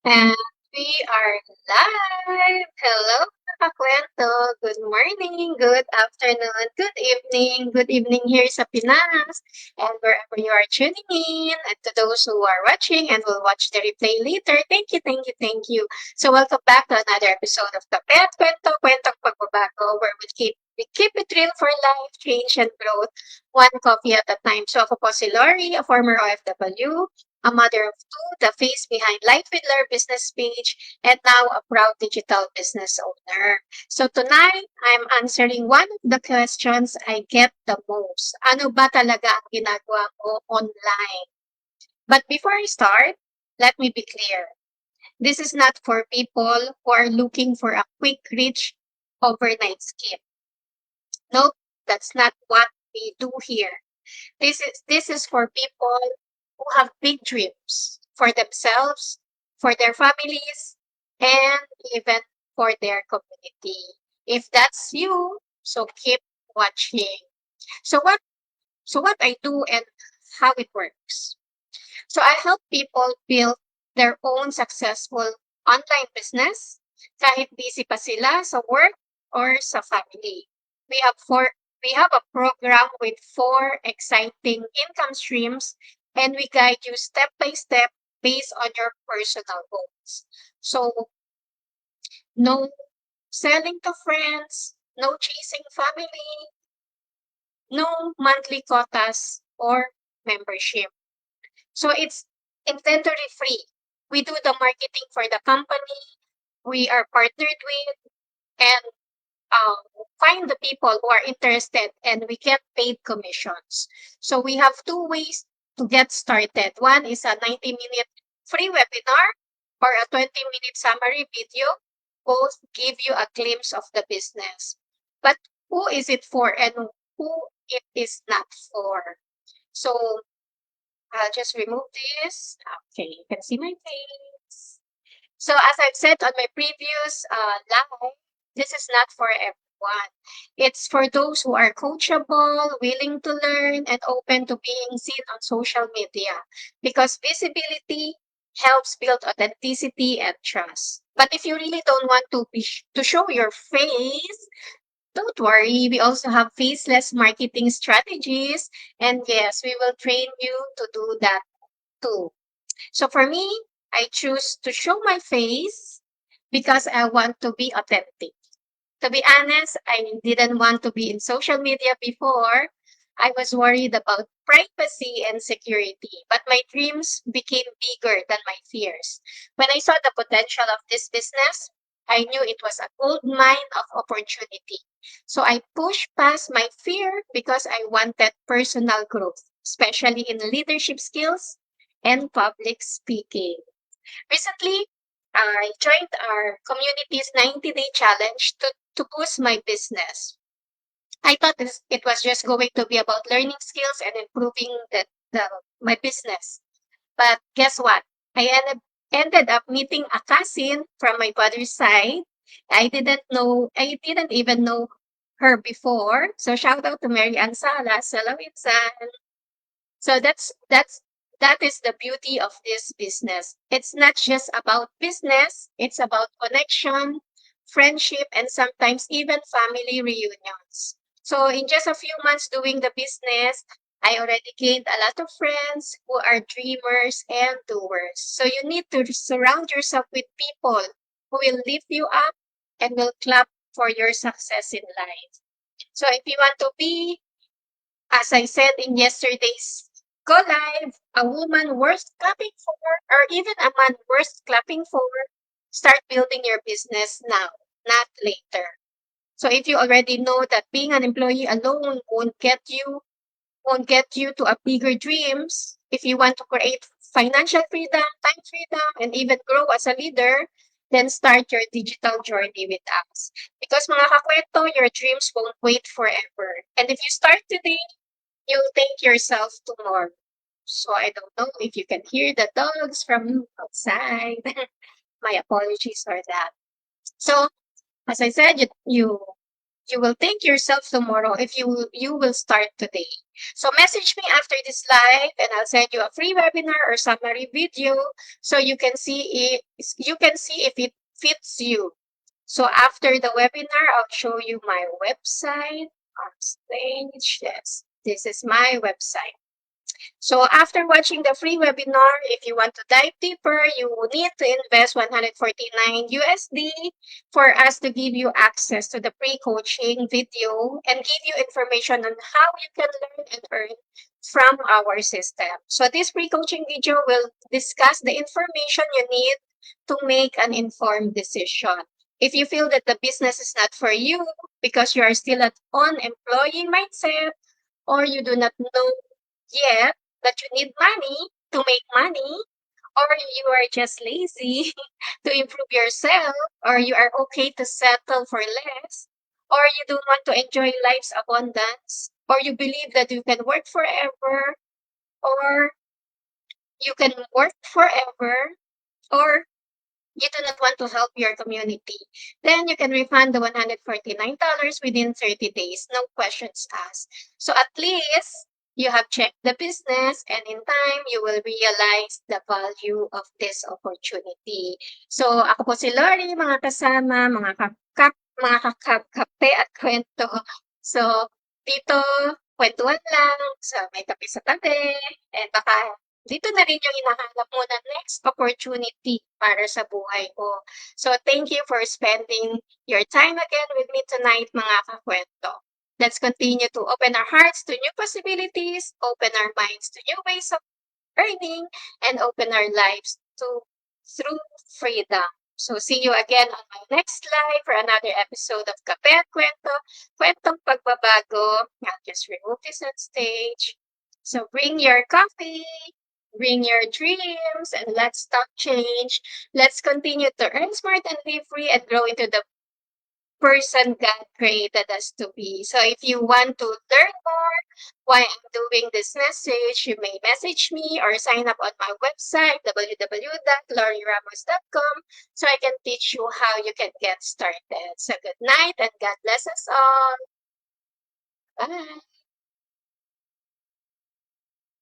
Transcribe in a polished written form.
And we are live! Hello, mga kakwento! Good morning, good afternoon, good evening here sa Pinas, and wherever you are tuning in, and to those who are watching and will watch the replay later, thank you, thank you, thank you. So welcome back to another episode of Kape at Kwento, Kwentong Pagbabago, where we keep it real for life, change, and growth, one coffee at a time. So ako po si Lori, a former OFW, a mother of two, the face behind Life with Lair business page, and now a proud digital business owner. So tonight, I'm answering one of the questions I get the most. Ano ba talaga ang ginagawa ko online? But before I start, let me be clear. This is not for people who are looking for a quick rich overnight scheme. Nope, that's not what we do here. This is for people who have big dreams for themselves, for their families, and even for their community. If that's you, so keep watching. So what so what I do and how it works. So I help people build their own successful online business kahit busy pa sila sa work or sa family. We have four we have a program with four exciting income streams, and we guide you step by step based on your personal goals. So no selling to friends, no chasing family, no monthly quotas or membership. So it's inventory free. We do the marketing for the company we are partnered with, and find the people who are interested, and we get paid commissions. So we have two ways to get started. One is a 90-minute free webinar or a 20-minute summary video. Both give you a glimpse of the business. But who is it for and who it is not for? So I'll just remove this. Okay, you can see my face. So as I've said on my previous live, this is not for everyone. It's for those who are coachable, willing to learn, and open to being seen on social media, because visibility helps build authenticity and trust. But if you really don't want to show your face, don't worry. We also have faceless marketing strategies, and yes, we will train you to do that too. So for me, I choose to show my face because I want to be authentic. To be honest, I didn't want to be in social media before. I was worried about privacy and security, but my dreams became bigger than my fears. When I saw the potential of this business, I knew it was a gold mine of opportunity. So I pushed past my fear because I wanted personal growth, especially in leadership skills and public speaking. Recently, I joined our community's 90-day challenge to boost my business. I thought it was just going to be about learning skills and improving my business. But guess what? I ended up meeting a cousin from my father's side. I didn't even know her before. So shout out to Mary Ann Salas. Hello, Insan. So that is the beauty of this business. It's not just about business, it's about connection, friendship, and sometimes even family reunions. So in just a few months doing the business, I already gained a lot of friends who are dreamers and doers. So you need to surround yourself with people who will lift you up and will clap for your success in life. So if you want to be, as I said in yesterday's Go Live, a woman worth clapping for, or even a man worth clapping for, start building your business now, not later. So if you already know that being an employee alone won't get you to a bigger dreams, if you want to create financial freedom, time freedom, and even grow as a leader, then start your digital journey with us. Because mga kakwento, your dreams won't wait forever. And if you start today, you'll thank yourself tomorrow. So I don't know if you can hear the dogs from outside. My apologies for that. So as I said, you You will thank yourself tomorrow if you will start today. So message me after this live and I'll send you a free webinar or summary video so you can see if it fits you. So after the webinar, I'll show you my website on stage. Yes, this is my website. So after watching the free webinar, if you want to dive deeper, you will need to invest 149 USD for us to give you access to the pre-coaching video and give you information on how you can learn and earn from our system. So this pre-coaching video will discuss the information you need to make an informed decision. If you feel that the business is not for you because you are still on employee mindset or you do not know yet that you need money to make money, or you are just lazy to improve yourself, or you are okay to settle for less, or you don't want to enjoy life's abundance, or you believe that you can work forever, or you can work forever, or you do not want to help your community, then you can refund the $149 within 30 days, no questions asked. So at least you have checked the business and in time you will realize the value of this opportunity. So ako po si Lori, mga kasama, mga kakap-kape at kwento. So dito, kwentuhan lang, so may kape sa tabi, and baka dito na rin yung hinahanap mo na next opportunity para sa buhay ko. So, thank you for spending your time again with me tonight, mga kakwento. Let's continue to open our hearts to new possibilities, open our minds to new ways of earning, and open our lives to through freedom. So, see you again on my next live for another episode of Kape at Kwento, Kwentong Pagbabago. I'll just remove this on stage. So, bring your coffee, bring your dreams, and let's talk change. Let's continue to earn smart and live free and grow into the person God created us to be. So if you want to learn more why I'm doing this message, you may message me or sign up on my website, www.loryramos.com, so I can teach you how you can get started. So good night and God bless us all. Bye.